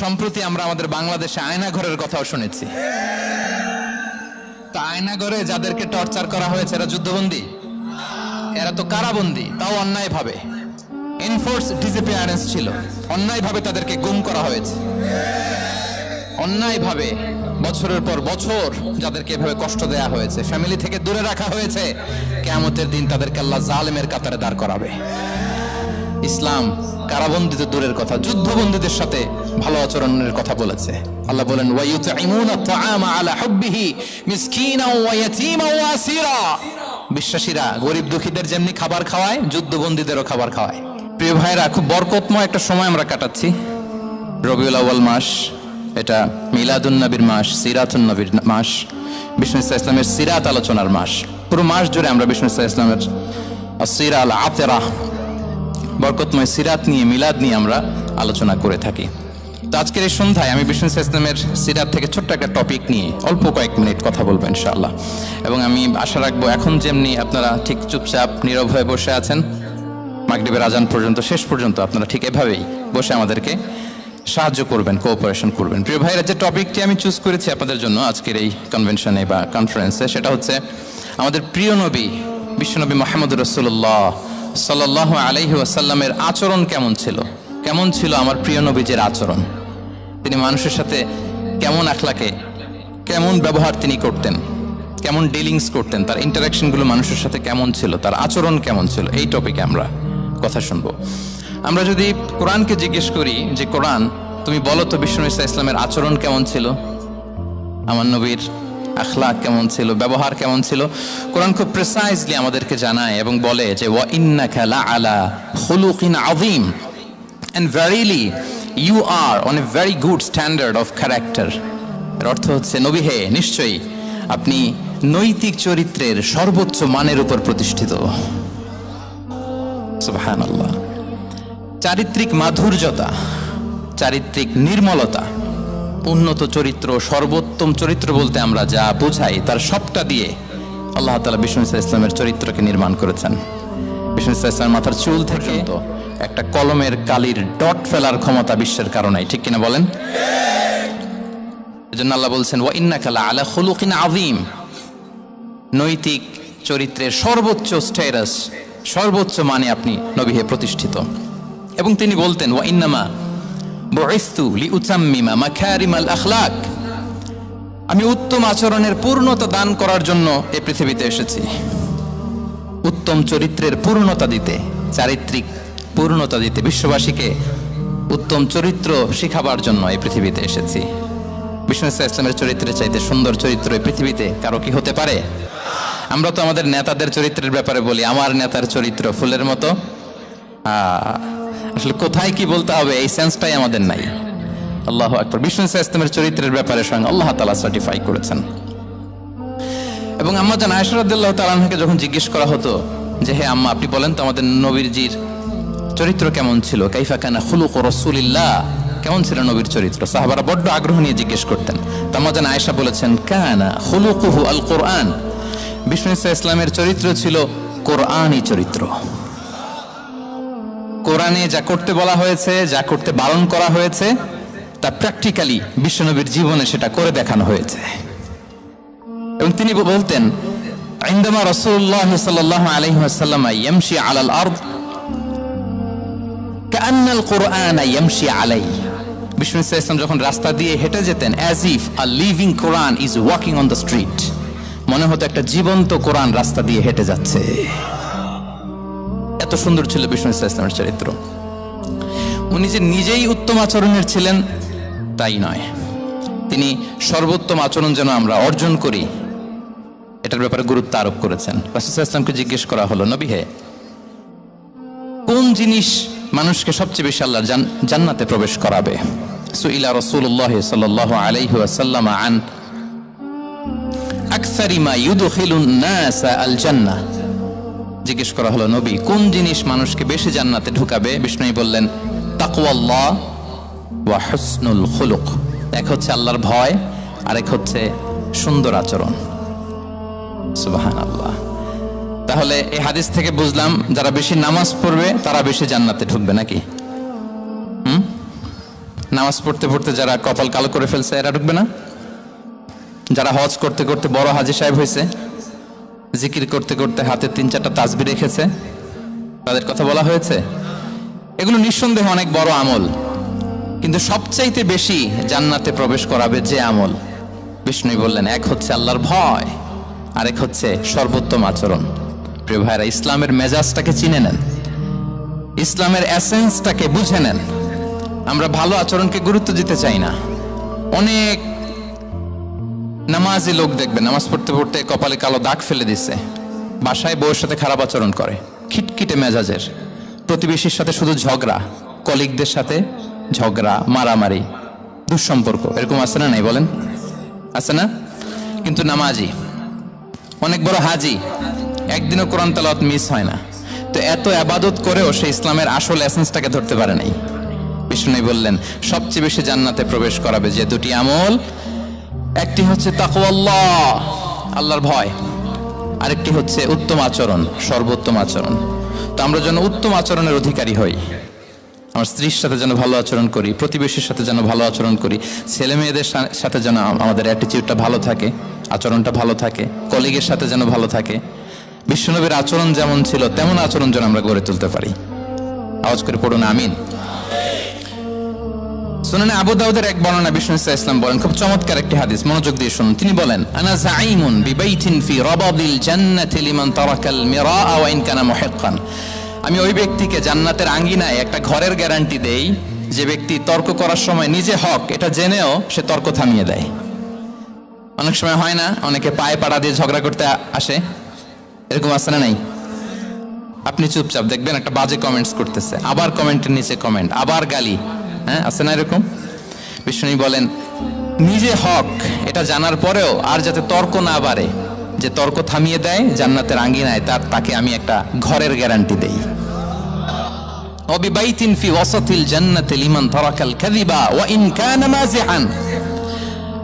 সম্প্রতি আমরা আমাদের বাংলাদেশে আয়নাঘরের কথাও শুনেছি। তা আয়নাঘরে যাদেরকে টর্চার করা হয়েছে এরা যুদ্ধবন্দী? এরা তো কারাবন্দী, তাও অন্যায়ভাবে। এনফোর্স ডিসঅ্যাপিয়ারেন্স ছিল, অন্যায়ভাবে তাদেরকে গুম করা হয়েছে। অন্যায়ভাবে বছরের পর বছর যাদেরকে এভাবে কষ্ট দেয়া হয়েছে, ফ্যামিলি থেকে দূরে রাখা হয়েছে, কিয়ামতের দিন তাদেরকে আল্লাহ জালেমের কাতারে দাঁড় করাবে। ইসলাম কারাবন্দী তো দূরের কথা, যুদ্ধবন্দীদের সাথে ভালো আচরণের কথা বলেছে। আল্লাহ বলেন ওয়ায়ুতঈমুনা আত-তাআমা আলা হুব্বিহি মিসকিনাও ওয়া ইয়াতীমান ওয়া আসীরা। বিশ্বাসীরা গরিব দুঃখীদের যেমনি খাবার খাওয়ায়, যুদ্ধবন্দীদেরও খাবার খাওয়ায়। প্রিয় ভাইরা, খুব বরকতময় একটা সময় আমরা কাটাচ্ছি। রবিউল আউয়াল মাস, এটা মিলাদুন নবীর মাস, সিরাতুন নবীর মাস, বিষ্ণু ইসলামের সিরাত আলোচনার মাস। পুরো মাস জুড়ে আমরা বিষ্ণু ইসলামের আসিরা আল আতেরা, বরকতময় সিরাত নিয়ে, মিলাদ নিয়ে আমরা আলোচনা করে থাকি। তো আজকের এই সন্ধ্যায় আমি বিষ্ণু ইসলামের সিরাত থেকে ছোট্ট একটা টপিক নিয়ে অল্প কয়েক মিনিট কথা বলবো ইনশাআল্লাহ। এবং আমি আশা রাখবো এখন যেমনি আপনারা ঠিক চুপচাপ নীরব হয়ে বসে আছেন মাগরিবের আজান পর্যন্ত, শেষ পর্যন্ত আপনারা ঠিক এভাবেই বসে আমাদেরকে সাহায্য করবেন, কোঅপারেশন করবেন। প্রিয় ভাইরা, যে টপিকটি আমি চুজ করেছি আপনাদের জন্য আজকের এই কনভেনশনে বা কনফারেন্সে, সেটা হচ্ছে আমাদের প্রিয় নবী বিশ্বনবী মুহাম্মদ রাসূলুল্লাহ সাল্লাল্লাহু আলাইহি ওয়াসাল্লামের আচরণ কেমন ছিল। কেমন ছিল আমার প্রিয় নবীজির আচরণ? তিনি মানুষের সাথে কেমন আখলাকে, কেমন ব্যবহার তিনি করতেন, কেমন ডিলিংস করতেন, তার ইন্টারাকশনগুলো মানুষের সাথে কেমন ছিল, তার আচরণ কেমন ছিল, এই টপিকে আমরা কথা শুনবো। আমরা যদি কোরআনকে জিজ্ঞেস করি যে কোরআন তুমি বলো তো বিষ্ণু ইসলামের আচরণ কেমন ছিল, আমার নবীর আখলাক কেমন ছিল, ব্যবহার কেমন ছিল, কোরআন খুব প্রিসাইজলি আমাদেরকে জানায় এবং বলে যে ওয়া ইন্নাকা লাআলা খুলুকিন আযীম, and verily you are on a very good standard of character। এর অর্থ হচ্ছে নবী হে, নিশ্চয়ই আপনি নৈতিক চরিত্রের সর্বোচ্চ মানের উপর প্রতিষ্ঠিত। সুবহানাল্লাহ। চারিত্রিক মাধুর্যতা, চারিত্রিক নির্মলতা, উন্নত চরিত্র, সর্বোত্তম চরিত্র বলতে আমরা যা বোঝাই তার সবটা দিয়ে আল্লাহ তাআলা বিষ্ণু ইসলামের চরিত্রকে নির্মাণ করেছেন। বিষ্ণু ইসলামের মাথার চুল থেকে তো একটা কলমের কালির ডট ফেলার ক্ষমতা বিশ্বের কারণে, ঠিক কিনা বলেন? এজন্য আল্লাহ বলছেন ওয়া ইন্নাকা লাআলা খুলুকিন আযীম, নৈতিক চরিত্রের সর্বোচ্চ স্ট্যাটাস, সর্বোচ্চ মানে আপনি নবী হে প্রতিষ্ঠিত। এবং তিনি বলতেন ওয়া ইন্নামা বুইসতু লিউতাম্মিমা মাকারিমাল আখলাক, আমি উত্তম আচরণের পূর্ণতা দান করার জন্য এই পৃথিবীতে এসেছি। উত্তম চরিত্রের পূর্ণতা দিতে, চারিত্রিক পূর্ণতা দিতে, বিশ্ববাসীকে উত্তম চরিত্র শিখাবার জন্য এই পৃথিবীতে এসেছি। বিষ্ণু ইসলামের চরিত্রের চাইতে সুন্দর চরিত্র এই পৃথিবীতে কারো কি হতে পারে? আমরা তো আমাদের নেতাদের চরিত্রের ব্যাপারে বলি আমার নেতার চরিত্র ফুলের মতো। আসলে কোথায় কি বলতে হবে এই সেন্সটাই আমাদের নাই। আল্লাহু আকবার। বিষ্ণু ইসলামের চরিত্রের ব্যাপারে স্বয়ং আল্লাহ তাআলা সার্টিফাই করেছেন। এবং আম্মা জান আয়েশা রাদিয়াল্লাহু তাআলা আনহাকে যখন জিজ্ঞেস করা হতো যে হে আম্মা, আপনি বলেন তো আমাদের নবীজির চরিত্র কেমন ছিল, কাইফা কানা খুলুকু রাসূলিল্লাহ, কেমন ছিল নবীর চরিত্র, সাহাবারা বড্ড আগ্রহ নিয়ে জিজ্ঞেস করতেন। তো আম্মা জান আয়েশা বলেছেন কানা খুলুকুহু আল কোরআন, বিষ্ণু ইসলামের চরিত্র ছিল কোরআনী চরিত্র। কোরআনে যা করতে বলা হয়েছে, যা করতে বারণ করা হয়েছে, তা প্র্যাকটিক্যালি বিশ্বনবীর জীবনে সেটা করে দেখানো হয়েছে। এবং তিনি বলতেন ইনদামা রাসূলুল্লাহ সাল্লাল্লাহু আলাইহি ওয়াসাল্লাম ইয়ামশি আলাল আরদ কাআন্নাল কুরআন ইয়ামশি আলাইহি, বিষ্ণু ইসলাম যখন রাস্তা দিয়ে হেঁটে যেতেন as if a living Quran is walking on the street, মনে হতো একটা জীবন্ত কোরআন রাস্তা দিয়ে হেঁটে যাচ্ছে। এত সুন্দর ছিল বিষ্ণু ইসলামের চরিত্র। উনি যে নিজেই উত্তম আচরণের ছিলেন তাই নয়, তিনি সর্বোত্তম আচরণ যেন আমরা অর্জন করি এটার ব্যাপারে গুরুত্ব আরোপ করেছেন। রাসূল সাল্লাল্লাহু আলাইহি ওয়াসাল্লামকে জিজ্ঞেস করা হলো নবী হে, কোন জিনিস মানুষকে সবচেয়ে বেশি আল্লাহর জান্নাতে প্রবেশ করাবে? সুইলা রাসূলুল্লাহ সাল্লাল্লাহু আলাইহি ওয়াসাল্লাম আন আকসারি মা ইউদখিলুন নাস আল জান্নাহ, জিজ্ঞেস করা হলো নবী কোন জিনিস মানুষকে বেশি জান্নাতে ঢুকাবে? বিষ্ণু বললেন তাকওয়াল্লাহ ওয়া হুসনুল খুলুক, এক হচ্ছে আল্লাহর ভয়, আরেক হচ্ছে সুন্দর আচরণ। সুবহানাল্লাহ। তাহলে এই হাদিস থেকে বুঝলাম যারা বেশি নামাজ পড়বে তারা বেশি জান্নাতে ঢুকবে নাকি? নামাজ পড়তে পড়তে যারা কপাল কালো করে ফেলছে এরা ঢুকবে না? যারা হজ করতে করতে বড় হাজী সাহেব হয়েছে, জিকির করতে করতে হাতে 3-4টা তাসবিহ রেখেছে, তাদের কথা বলা হয়েছে? এগুলো নিঃসন্দেহে অনেক বড় আমল, কিন্তু সবচাইতে বেশি জান্নাতে প্রবেশ করাবে যে আমল, বিষ্ণু বললেন, এক হচ্ছে আল্লাহর ভয়, আরেক হচ্ছে সর্বোত্তম আচরণ। প্রিয় ভাইরা, ইসলামের মেজাজটাকে চিনে নেন, ইসলামের এসেন্সটাকে বুঝে নেন। আমরা ভালো আচরণকে গুরুত্ব দিতে চাই না। অনেক নামাজি লোক দেখবেন নামাজ পড়তে পড়তে কপালে কালো দাগ ফেলে দিচ্ছে, বাসায় বউয়ের সাথে খারাপ আচরণ করে, খিটখিটে মেজাজের, প্রতিবেশীর সাথে শুধু ঝগড়া, কলিগদের সাথে ঝগড়া, মারামারি, দুঃসম্পর্ক, এরকম আছে না? নাই বলেন, আছে না? কিন্তু নামাজি, অনেক বড় হাজি, একদিনও কোরআন তেলাওয়াত মিস হয় না, তো এত আবাদত করেও সে ইসলামের আসল এসেন্সটাকে ধরতে পারে নাই। বিষ্ণু বললেন, সবচেয়ে বেশি জান্নাতে প্রবেশ করাবে যে দুটি আমল, একটি হচ্ছে তাকওয়াল্লাহ, আল্লাহর ভয়, আরেকটি হচ্ছে উত্তম আচরণ, সর্বোত্তম আচরণ। তো আমরা যেন উত্তম আচরণের অধিকারী হই, আমার স্ত্রীর সাথে যেন ভালো আচরণ করি, প্রতিবেশীর সাথে যেন ভালো আচরণ করি, ছেলে মেয়েদের সাথে যেন আমাদের অ্যাটিটিউডটা ভালো থাকে, আচরণটা ভালো থাকে, কলিগের সাথে যেন ভালো থাকে। বিশ্বনবীর আচরণ যেমন ছিল তেমন আচরণ যেন আমরা গড়ে তুলতে পারি। আওয়াজ করে পড়ুন আমিন। সুনানে আবু দাউদের এক বর্ণনা, বিষ্ণু ইসলাম বলেন, খুব চমৎকার একটি হাদিস, মনোযোগ দিয়ে শুনুন। তিনি বলেন, আনা যাঈমুন বিবাইতিন ফি রাবাদিল জান্নাতি লিমান তারাকাল মিরাআ ওয়া ইন কানা মুহিক্কান। আমি ওই ব্যক্তিকে জান্নাতের আঙ্গিনায় একটা ঘরের গ্যারান্টি দেই যে ব্যক্তি তর্ক করার সময় নিজে হক এটা জেনেও সে তর্ক থামিয়ে দেয়। অনেক সময় হয় না, অনেকে পায়ে পাড়া দিয়ে ঝগড়া করতে আসে, এরকম আছে না নাই? আপনি চুপচাপ দেখবেন একটা বাজে কমেন্টস করতেছে, আবার কমেন্টের নিচে কমেন্ট, আবার গালি, হ্যাঁ আছে না এরকম? বিষ্ণু বলেন, নিজে হক এটা জানার পরেও আর যাতে তর্ক না বাড়ে, যে তর্ক থামিয়ে দেয় জান্নাতের আঙ্গিনায়, তাকে আমি একটা ঘরের গ্যারান্টি দেই। ওয়াবিবাইতিন ফি ওয়াসাতিল জান্নাতি লিমান তারাকাল কাযিবা ওয়া ইন কানা মাযিহান।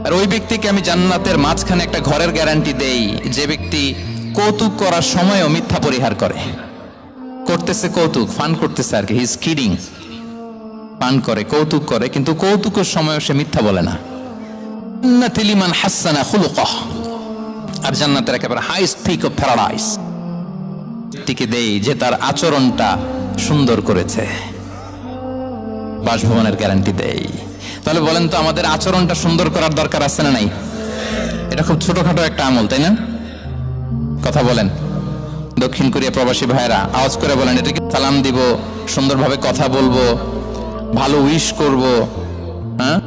আর ওই ব্যক্তিকে আমি জান্নাতের মাঝখানে একটা ঘরের গ্যারান্টি দেই যে ব্যক্তি কৌতুক করার সময়ও মিথ্যা পরিহার করে। করতেছে কৌতুক, ফান করতেছে আর কি, হি ইজ কিডিং, পান করে, কৌতুক করে, কিন্তু কৌতুকের সময়ও সে মিথ্যা বলে না। জান্নাতি লিমান হাসানা খুলুকাহ। আর জান্নাতের একেবারে হাইস্ট পিক অফ প্যারাডাইস টিকে দেই যে তার আচরণটা সুন্দর করেছে, বাসভবনের গ্যারান্টি দেই। তাহলে বলেন তো, আমাদের আচরণটা সুন্দর করার দরকার আছে না নাই? এটা খুব ছোটখাটো একটা আমল, তাই না? কথা বলেন। দক্ষিণ কোরিয়া প্রবাসী ভাইরা আওয়াজ করে বলেন, এটাকে সালাম দিব, সুন্দরভাবে কথা বলবো, ভালো উইশ করব, হ্যাঁ,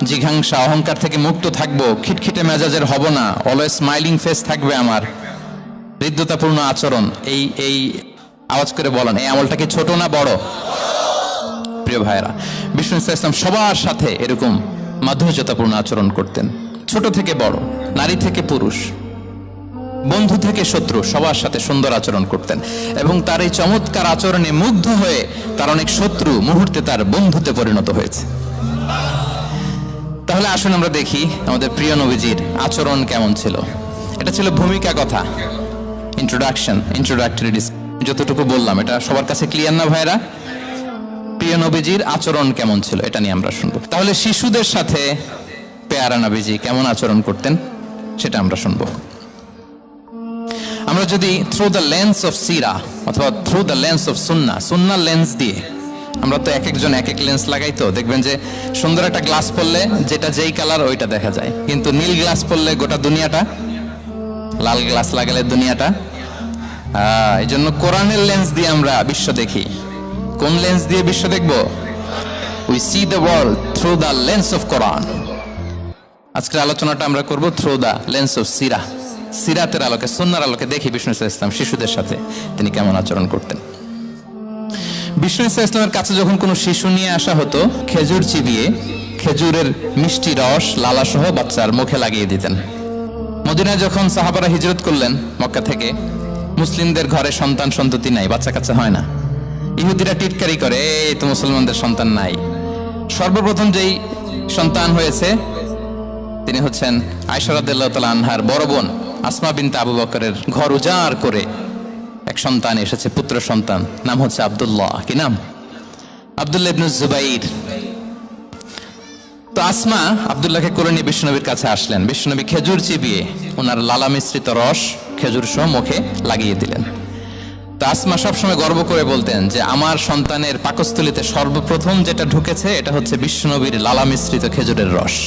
জিঘাংসা অহংকার থেকে মুক্ত থাকবো, খিটখিটে মেজাজের হব না, অলওয়েজ স্মাইলিং ফেস থাকবে আমার, হৃদ্যতাপূর্ণ আচরণ। এই আওয়াজ করে বলেন, এই আমলটা কি ছোট না বড়? প্রিয় ভাইরা, বিষ্ণু ইসলাম সবার সাথে এরকম মাধুর্যতাপূর্ণ আচরণ করতেন, ছোট থেকে বড়, নারী থেকে পুরুষ, বন্ধু থেকে শত্রু, সবার সাথে সুন্দর আচরণ করতেন। এবং তার এই চমৎকার আচরণে মুগ্ধ হয়ে তার অনেক শত্রু মুহূর্তে তার বন্ধুতে পরিণত হয়েছে। তাহলে আসুন আমরা দেখি আমাদের প্রিয় নবীজির আচরণ কেমন ছিল। এটা ছিল ভূমিকা কথা, ইন্ট্রোডাক্টরি। যতটুকু বললাম এটা সবার কাছে ক্লিয়ার না ভাইরা? প্রিয় নবীজির আচরণ কেমন ছিল এটা নিয়ে আমরা শুনবো। তাহলে শিশুদের সাথে পেয়ারা নবীজি কেমন আচরণ করতেন সেটা আমরা শুনবো। আমরা যদি থ্রু দ্য লেন্স অফ সিরা অথবা through the lens of Sunnah lens দিয়ে, আমরা তো এক একজন এক এক লেন্স লাগাই, তো দেখবেন যে সুন্দর একটা গ্লাস পরলে যেটা যেই কালার ওইটা দেখা যায়, কিন্তু নীল গ্লাস পরলে গোটা দুনিয়াটা, লাল গ্লাস লাগালে দুনিয়াটা। এই জন্য কোরআনের লেন্স দিয়ে আমরা বিশ্ব দেখি। কোন লেন্স দিয়ে বিশ্ব দেখব? We see the world through the lens of Quran. আজকের আলোচনাটা আমরা করব থ্রু দ্য লেন্স অফ সিরাতের আলোকে, সুন্নাহর আলোকে দেখি বিষ্ণু ইসলাম শিশুদের সাথে তিনি কেমন আচরণ করতেন। বিষ্ণু ইসলামের কাছে যখন কোনো শিশু নিয়ে আসা হতো, খেজুর চিবিয়ে খেজুরের মিষ্টি রস লালা সহ বাচ্চার মুখে লাগিয়ে দিতেন। মদিনায় যখন সাহাবারা হিজরত করলেন মক্কা থেকে, মুসলিমদের ঘরে সন্তান সন্ততি নাই, বাচ্চা কাচ্চা হয় না। ইহুদিরা টিটকারি করে, এই তো মুসলমানদের সন্তান নাই। সর্বপ্রথম যেই সন্তান হয়েছে তিনি হচ্ছেন আয়েশা রাদিয়াল্লাহু তাআলা আনহার বড় বোন আসমা বিনতে আবু বকরের ঘর উজাড় করে এক সন্তান এসেছে, পুত্র সন্তান, নাম হচ্ছে আব্দুল্লাহ। কি নাম? আব্দুল্লাহ ইবনে জুবাইর তো আসমা আব্দুল্লাহকে কোলে নিয়ে বিশ্বনবীর কাছে আসলেন। বিশ্বনবী খেজুর চিবিয়ে ওনার লালা মিশ্রিত রস খেজুর সহ মুখে লাগিয়ে দিলেন। তো আসমা সবসময় গর্ব করে বলতেন যে আমার সন্তানের পাকস্থলিতে সর্বপ্রথম যেটা ঢুকেছে এটা হচ্ছে বিশ্বনবীর লালা মিশ্রিত খেজুরের রস।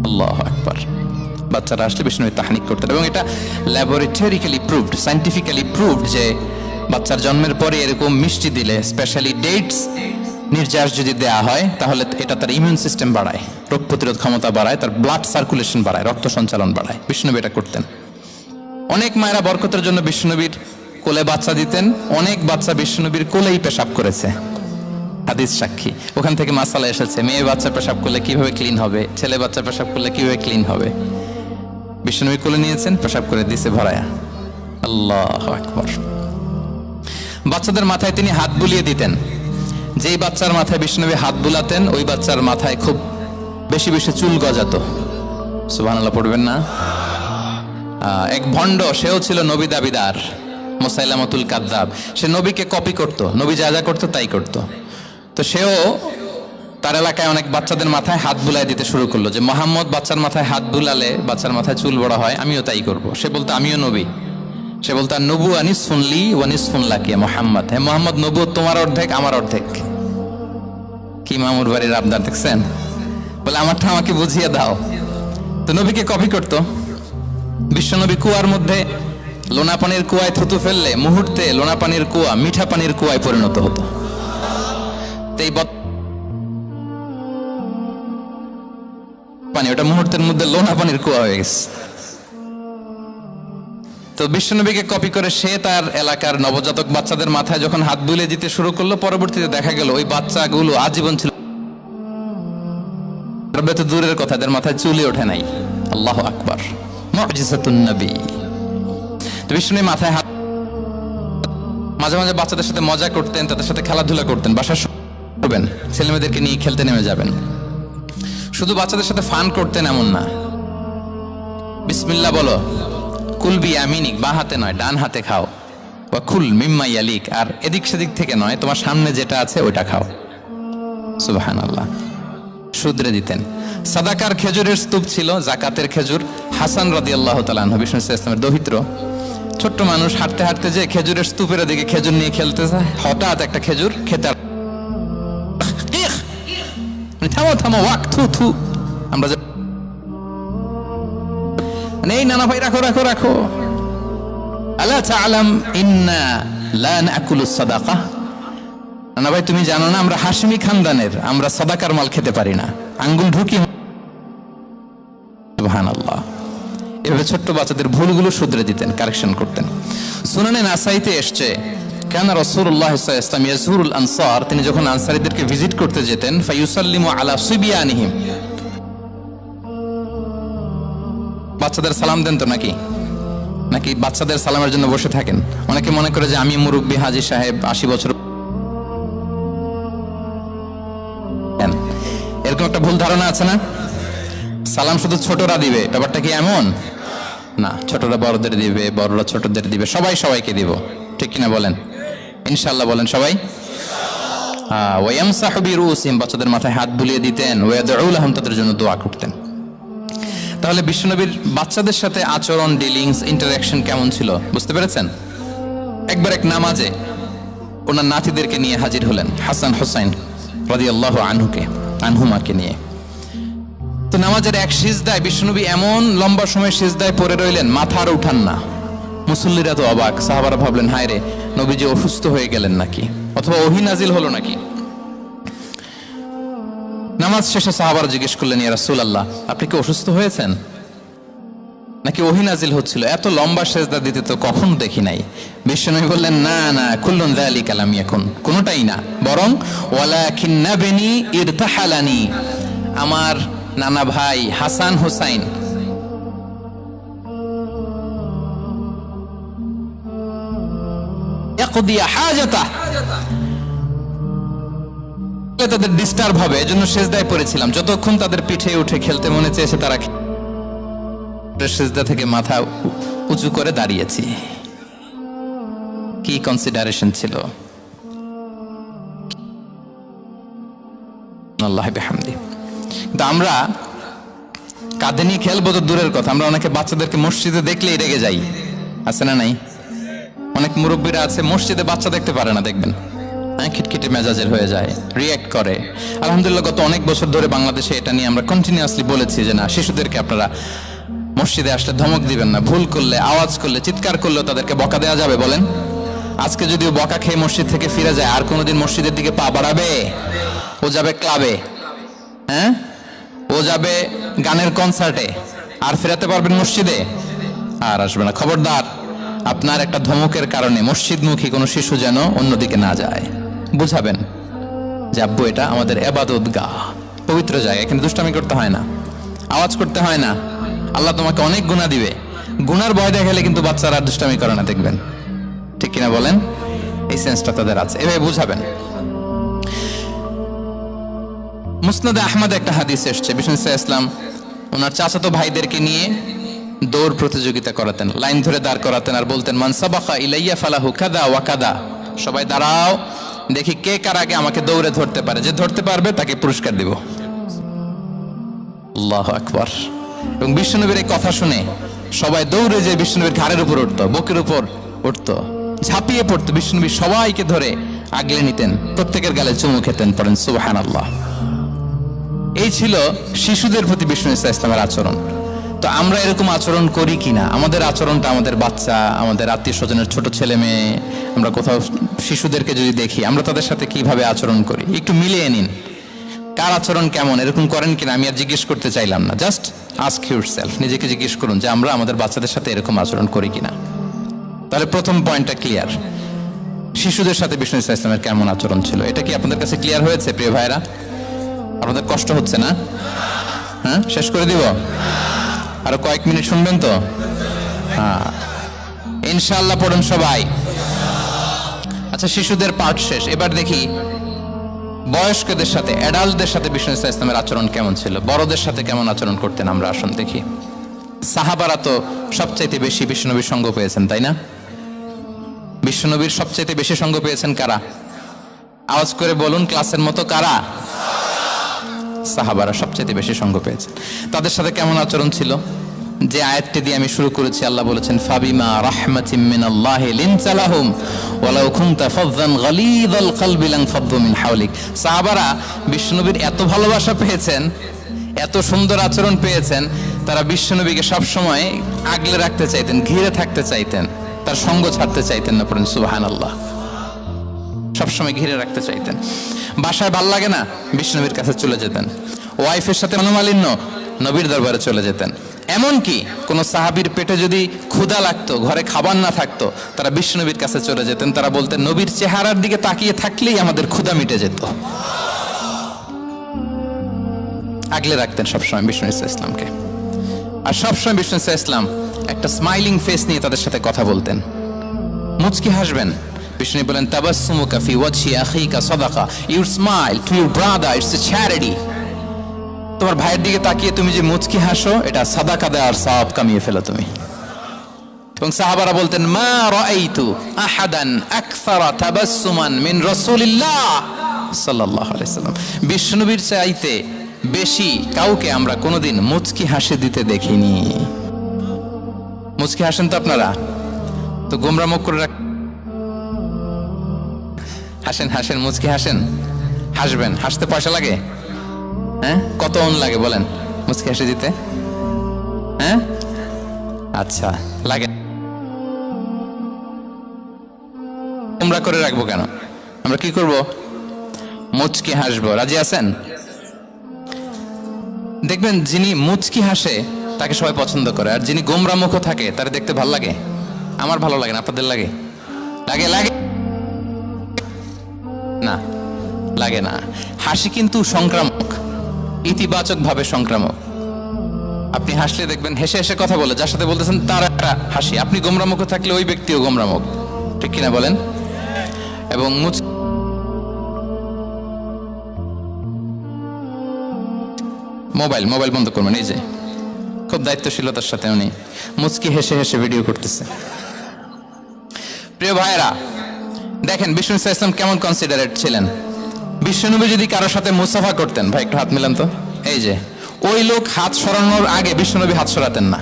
আল্লাহু আকবার। বাচ্চারা আসলে বিশ্বনবী তাহনিক করতেন এবং এটা ল্যাবরেটরিক্যালি প্রুভড, সায়েন্টিফিক্যালি প্রুভড যে বাচ্চার জন্মের পরে এরকম মিষ্টি দিলে, স্পেশালি ডেটস নির্যাস যদি দেয়া হয়, তাহলে এটা তার ইমিউন সিস্টেম বাড়ায়, রোগ প্রতিরোধ ক্ষমতা বাড়ায়, তার ব্লাড সার্কুলেশন বাড়ায়, রক্ত সঞ্চালন বাড়ায়। বিশ্বনবী এটা করতেন। অনেক মায়েরা বরকতের জন্য বিশ্বনবীর কোলে বাচ্চা দিতেন। অনেক বাচ্চা বিশ্বনবীর কোলেই পেশাব করেছে, হাদিস সাক্ষী। ওখান থেকে মাসালা এসেছে, মেয়ে বাচ্চা পেশাব করলে কিভাবে ক্লিন হবে, ছেলে বাচ্চা পেশাব করলে কিভাবে ক্লিন হবে। বিশ্বনবী কোলে নিয়েছেন, পেশাব করে দিছে ভরায়া। আল্লাহু আকবার। বাচ্চাদের মাথায় তিনি হাত বুলিয়ে দিতেন। যেই বাচ্চার মাথায় বিশ্বনবী হাত বুলাতেন ওই বাচ্চার মাথায় খুব বেশি বেশি চুল গজাতো। সুবহানাল্লাহ পড়বেন না? এক ভণ্ড, সেও ছিল নবী দাবিদার, মুসাইলামাতুল কাযযাব। সে নবীকে কপি করত, নবী যা যা করতো তাই করত। তো সেও তার এলাকায় অনেক বাচ্চাদের মাথায় হাত বুলাই দিতে শুরু করলো যে মোহাম্মদ বাচ্চার মাথায় হাত বুলালে বাচ্চার মাথায় চুল বড় হয়, আমিও তাই করব। সে বলতো আমিও নবী। সে বলতো নবু আনিস শুনলি ওয়ানিস শুনলাকে মোহাম্মদ, হ্যাঁ মোহাম্মদ, নবু তোমার অর্ধেক আমার অর্ধেক। কি মামুর বাড়ির আবদার দেখছেন? বলে আমারটা আমাকে বুঝিয়ে দাও। তো নবীকে কপি করত। বিশ্বনবী কুয়ার মধ্যে লোনা পানির কুয়ায় থুতু ফেললে মুহূর্তে লোনা পানির কুয়া মিঠা পানির কুয়ায় পরিণত হতো। এই পানি ওটা মুহূর্তের মধ্যে লোনা পানির কুয়া হয়ে গেছে। তো বিশ্বনবীকে কপি করে সে তার এলাকার নবজাতক বাচ্চাদের মাথায় যখন হাত বুলিয়ে দিতে শুরু করলো, পরবর্তীতে দেখা গেল ওই বাচ্চাগুলো আজীবন ছিল, দূরের কথা, এদের মাথায় চুলই ওঠে নাই। আল্লাহু আকবার, মুজিজাতুন নবী। তো বিশ্বনবী মাথায় হাত, মাঝে মাঝে বাচ্চাদের সাথে মজা করতেন, তাদের সাথে খেলাধুলা করতেন। বাসায় করবেন, ছেলে মেয়েদেরকে নিয়ে খেলতে নেমে যাবেন। শুধু বাচ্চাদের সাথে ফান করতেন এমন না। বিসমিল্লাহ বলো, কুল বিয়ামিনিক, বা হাতে নয় ডান হাতে খাও, বা কুল মিম্মা ইয়ালিক, আর এদিক সেদিক থেকে নয়, তোমার সামনে যেটা আছে ওইটা খাও। সুবহানাল্লাহ। শুধরে দিতেন। সাদাকার খেজুরের স্তূপ ছিল, জাকাতের খেজুর। হাসান রাদিয়াল্লাহু তাআলা আনহু, বিষ্ণু ইসলামের দৌহিত্র, ছোট্ট মানুষ, হাঁটতে হাঁটতে যে খেজুরের স্তূপের দিকে খেজুর নিয়ে খেলতে যায়, হঠাৎ একটা খেজুর খেতে, থামো থামো, ওয়াক, থু থু। আমরা এই নানা ভাই রাখো রাখো রাখো। আলা তাআলাম ইন্না লা নাকুলুস সাদাকা। নানা ভাই তুমি জানো না আমরা হাশমি খানদানের, আমরা সাদাকার মাল খেতে পারি না, আঙ্গুল ঢুকি। সুবহানাল্লাহ। এভাবে ছোট্ট বাচ্চাদের ভুলগুলো শুধরে দিতেন, কারেকশন করতেন। সুনানে নাসাইতে এসছে, কানা রাসূলুল্লাহ সাল্লাল্লাহু আলাইহি ওয়াসাল্লাম ইয়াজুরুল আনসার, তিনি যখন আনসারীদেরকে ভিজিট করতে যেতেন, ফায়ুসাল্লিমু আলা সিবিয়ানিহিম, বাচ্চাদের সালাম দেন তো নাকি? নাকি বাচ্চাদের সালামের জন্য বসে থাকেন? অনেকে মনে করে যে আমি মুরব্বী হাজী সাহেব, 80 বছর, এরকম একটা ভুল ধারণা আছে না? সালাম শুধু ছোটরা দিবে, ব্যাপারটা কি এমন না। ছোটরা বড়দের দিবে, বড়রা ছোটদের দিবে, সবাই সবাইকে দিব, ঠিক কিনা বলেন? ইনশাআল্লাহ বলেন সবাই। ওয়ায়ামসাহু বিরুসিহিম, বাচ্চাদের মাথায় হাত বুলিয়ে দিতেন। ওয়ায়াদউ লাহুম, তাদের জন্য দোয়া করতেন। তাহলে বিশ্বনবীর বাচ্চাদের সাথে আচরণ, ডিলিংস, ইন্টারঅ্যাকশন কেমন ছিল বুঝতে পেরেছেন? একবার এক নামাজে ওনার নাতিদেরকে নিয়ে হাজির হলেন, হাসান হুসাইন রাদিয়াল্লাহু আনহুমাকে নিয়ে। তো নামাজের এক সিজদায় বিশ্বনবী এমন লম্বা সময় সিজদায় পড়ে রইলেন, মাথা আর উঠান না। মুসল্লিরা তো অবাক, সাহাবারা ভাবলেন হায় রে, নবীজি অসুস্থ হয়ে গেলেন নাকি, অথবা ওহী নাজিল হলো নাকি। নামাজ শেষে সাহাবারা জিজ্ঞেস করলেন, ইয়া রাসূলুল্লাহ আপনি কি অসুস্থ হয়েছেন নাকি ওহী নাজিল হচ্ছিল? এত লম্বা সিজদা দিতে তো কখনো দেখি নাই। বিশ্বনবী বললেন, না না, কুল্লুন যালিকা লাম ইয়াকুন, কোনটাই না, বরং ওয়ালাকিন্না বিনি ইরতাহালানি, আমার নানা ভাই হাসান হুসাইন ইয়াকদিয়া হাজাতা, তাদের ডিস্টার্ব হবে, এজন্য সিজদায় পড়েছিলাম। যতক্ষণ তাদের পিঠে উঠে খেলতে মনে চেয়েছে, তারা সিজদা থেকে মাথা উঁচু করে দাঁড়িয়েছি। কি কনসিডারেশন ছিল! আল্লাহ বিহামদি। কিন্তু আমরা কাঁধে নিয়ে খেলবো তো দূরের কথা, আমরা অনেকে বাচ্চাদেরকে মসজিদে দেখলেই রেগে যাই, আছে না নাই? অনেক মুরব্বীরা আছে মসজিদে বাচ্চা দেখতে পারে না, দেখবেন খিটখিটে মেজাজের হয়ে যায়, রিয়্যাক্ট করে। আলহামদুলিল্লাহ গত অনেক বছর ধরে বাংলাদেশে এটা নিয়ে আমরা কন্টিনিউয়াসলি বলেছি যে না, শিশুদেরকে আপনারা মসজিদে আসলে ধমক দিবেন না, ভুল করলে, আওয়াজ করলে, চিৎকার করলেও তাদেরকে বকা দেওয়া যাবে? বলেন, আজকে যদিও বকা খেয়ে মসজিদ থেকে ফিরে যায়, আর কোনোদিন মসজিদের দিকে পা বাড়াবে? ও যাবে ক্লাবে, হ্যাঁ, ও যাবে গানের কনসার্টে, আর ফেরাতে পারবেন মসজিদে? আর আসবে না। খবরদার, আপনার একটা ধমকের কারণে মসজিদমুখী কোনো শিশু যেন অন্যদিকে না যায়। বুঝাবেন যে আব্বু এটা আমাদের ইবাদত গাহ, পবিত্র জায়গা, এখানে দুষ্টামি করতে হয় না, আওয়াজ করতে হয় না, আল্লাহ তোমাকে অনেক গুনাহ দিবে। গুনার ভয় দেখালে কিন্তু বাচ্চারা আর দুষ্টামি করে না, দেখবেন, ঠিক কিনা বলেন? এই সেন্সটা তাদের আছে, এভাবে বুঝাবেন। মুসনাদে আহমদ একটা হাদিস এসছে, বিষ্ণু ইসলাম ওনার চাচাতো ভাইদেরকে নিয়ে দৌড় প্রতিযোগিতা করাতেন, লাইন ধরে দাঁড় করাতেন, আর বলতেন মান সাবাকা ইলাইয়া ফালাহু কাদা ওয়া কাদা, সবাই দাঁড়াও, দেখি কে কার আগে আমাকে দৌড়ে ধরতে পারে, যে ধরতে পারবে তাকে পুরস্কার দিব। আল্লাহু আকবার। এবং বিশ্বনবীর এই কথা শুনে সবাই দৌড়ে যে বিশ্বনবীর ঘাড়ের উপর উঠতো, বুকের উপর উঠতো, ঝাঁপিয়ে পড়তো, বিশ্বনবী সবাইকে ধরে আগলে নিতেন, প্রত্যেকের গালে চুমু খেতেন। পড়েন সুবহানাল্লাহ। এই ছিল শিশুদের প্রতি বিষ্ণু ইসলামের আচরণ। তো আমরা এরকম আচরণ করি কিনা? আমাদের আচরণটা আমাদের বাচ্চা, আমাদের আত্মীয় স্বজনের ছোট ছেলে মেয়ে, আমরা কোথাও শিশুদেরকে যদি দেখি, আমরা তাদের সাথে কিভাবে আচরণ করি, একটু মিলিয়ে নিন কার আচরণ কেমন, এরকম করেন কিনা। আমি আর জিজ্ঞেস করতে চাইলাম না, জাস্ট আস্ক ইউরসেলফ, নিজেকে জিজ্ঞেস করুন যে আমরা আমাদের বাচ্চাদের সাথে এরকম আচরণ করি কিনা। তাহলে প্রথম পয়েন্টটা ক্লিয়ার, শিশুদের সাথে বিষ্ণু ইসলামের কেমন আচরণ ছিল। এটা কি আপনাদের কাছে ক্লিয়ার হয়েছে প্রিয় ভাইরা? আপনাদের কষ্ট হচ্ছে না? হ্যাঁ, শেষ করে দিব? আরো কয়েক মিনিট শুনবেন তো? হ্যাঁ, ইনশাআল্লাহ পড়ুন সবাই। আচ্ছা, শিশুদের পাঠ শেষ, এবার দেখি বয়স্কদের সাথে, অ্যাডাল্টদের সাথে বিষ্ণু ইসলামের আচরণ কেমন ছিল, বড়দের সাথে কেমন আচরণ করতেন আমরা। আসুন দেখি। সাহাবারা তো সবচাইতে বেশি বিশ্বনবীর সঙ্গ পেয়েছেন, তাই না? বিশ্বনবীর সবচাইতে বেশি সঙ্গ পেয়েছেন কারা? আওয়াজ করে বলুন, ক্লাসের মতো কারা? সাহাবারা সবচেয়ে বেশি সঙ্গ পেয়েছেন। তাদের সাথে কেমন আচরণ ছিল? যে আয়াতটি দিয়ে আমি শুরু করেছি, আল্লাহ বলেছেন ফাবিমা রাহমাতিম মিনাল্লাহি লিনতা লাহুম ওয়ালাউ কুনতা ফাযযান গালিযাল কলবি লানফাদ্দু মিন হাওলিক। সাহাবারা বিশ্বনবীর এত ভালোবাসা পেয়েছেন, এত সুন্দর আচরণ পেয়েছেন, তারা বিশ্বনবীকে সব সময় আগলে রাখতে চাইতেন, ঘিরে থাকতে চাইতেন, তার সঙ্গ ছাড়তে চাইতেন না। পড়েন সুবহানাল্লাহ। সবসময় ঘিরে রাখতে চাইতেন। বাসায় ভাল লাগে না, বিষ্ণুনবীর কাছে চলে যেতেন। ওয়াইফের সাথে মনোমালিন্য, নবীর দরবারে চলে যেতেন। এমনকি কোন সাহাবীর পেটে যদি ক্ষুধা লাগতো, ঘরে খাবার না থাকতো, তারা বিষ্ণুনবীর কাছে চলে যেতেন। তারা বলতেন নবীর চেহারার দিকে তাকিয়ে থাকলেই আমাদের ক্ষুধা মিটে যেত। আগলে রাখতেন সবসময় বিষ্ণু ইসলামকে। আর সবসময় বিষ্ণু ইসলাম একটা স্মাইলিং ফেস নিয়ে তাদের সাথে কথা বলতেন, মুচকি হাসবেন। বিষ্ণু বলেন তাবাসসুমুকা ফি ওয়াজহি আখিকা সাদাকা, your smile to your brother it's a charity. তোমার ভাইয়ের দিকে তাকিয়ে তুমি যে মুচকি হাসো, এটা সাদাকা দেওয়ার সওয়াব কামিয়ে ফেলো তুমি। এবং সাহাবারা বলতেন মা রাআইতু আহাদান আকসারা তাবাসসুমান মিন রাসূলিল্লাহ সাল্লাল্লাহু আলাইহি সাল্লাম। বিষ্ণুবীর চাইতে বেশি কাউকে আমরা কোনোদিন মুচকি হাসি দিতে দেখিনি। মুচকি হাসেন তো আপনারা? তো গোমরা মুখ করে হাসেন, হাসেন, মুচকি হাসেন, হাসবেন। হাসতে পয়সা লাগে? হ্যাঁ, কত অন লাগে বলেন মুচকি হাসি দিতে? হ্যাঁ, আচ্ছা, লাগে। আমরা করে রাখবো কেন? আমরা কি করব? মুচকি হাসবো। রাজি আছেন? দেখবেন যিনি মুচকি হাসে তাকে সবাই পছন্দ করে, আর যিনি গোমরা মুখ থাকে তার দেখতে ভালো লাগে। আমার ভালো লাগে না, আপনাদের লাগে? লাগে? লাগে না? লাগে না। হাসি কিন্তু সংক্রামক, ইতিবাচক ভাবে সংক্রামক। আপনি হাসলে দেখবেন হেসে হেসে কথা বলে, যার সাথে বলতেছেন তার একটা হাসি। আপনি গোমরামুখ থাকলে ওই ব্যক্তিও গোমরামুখ, ঠিক কিনা বলেন? এবং মোবাইল বন্ধ করবেন। এই যে খুব দায়িত্বশীলতার সাথে উনি মুচকি হেসে হেসে ভিডিও করতেছে। প্রিয় ভাইয়েরা, দেখেন বিষ্ণু ইসলাম কেমন কনসিডারেট ছিলেন। বিশ্বনবী যদি কারোর সাথে মুসাফা করতেন, ভাই একটু হাত মিলান তো, এই যে ওই লোক হাত সরানোর আগে বিশ্বনবী হাত সরাতেন না,